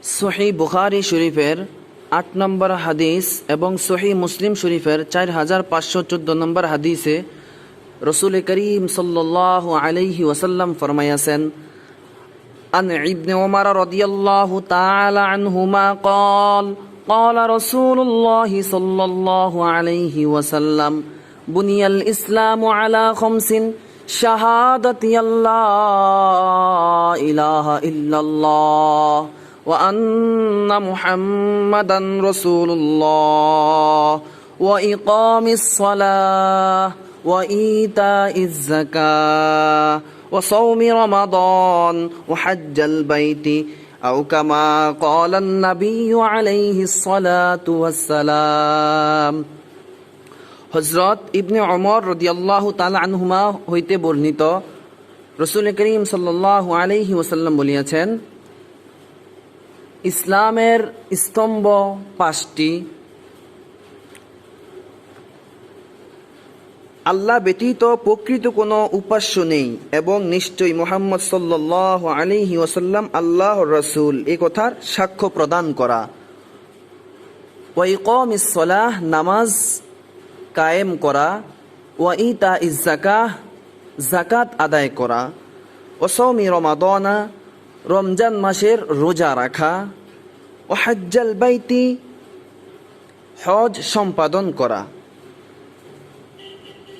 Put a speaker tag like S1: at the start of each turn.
S1: সহিহ বুখারী শরীফের ৮ নম্বর হাদিস এবং সহিহ মুসলিম শরীফের 4514 নম্বর হাদিসে রসুল করিম সাল্লাল্লাহু আলাইহি ওয়াসাল্লাম ফরমায়াছেন, আন ইবনে উমর রাদিয়াল্লাহু তাআলা আনহুমা قال قال رسول الله صلى الله عليه وسلم بني الإسلام على خمس شهادة لا إله إلا الله وأن محمدا رسول الله وإقام الصلاة وإيتاء الزكاة وصوم رمضان وحج البيت أو كما قال النبي عليه الصلاة والسلام। হযরত ইবনে ওমর রাদিয়াল্লাহু তাআলা আনহুমা হইতে বর্ণিত, রাসূল করিম সাল্লাল্লাহু আলাইহি ওয়াসাল্লাম বলিয়াছেন, ইসলামের স্তম্ভ 5টি। আল্লাহ ব্যতীত প্রকৃত কোনো উপাস্য নেই এবং নিশ্চয়ই মুহাম্মদ সাল্লাল্লাহু আলাইহি ওয়াসাল্লাম আল্লাহর রাসূল, এই কথার সাক্ষ্য প্রদান করা। ওয়া ইকামিস সালাহ, নামাজ কায়েম করা। ওয়া ইতাইজ যাকাহ, যাকাত আদায় করা। ওয়া সাওমি রমাদানা, রমজান মাসের রোজা রাখা। ওয়া হজ্জাল বাইতি, হজ সম্পাদন করা।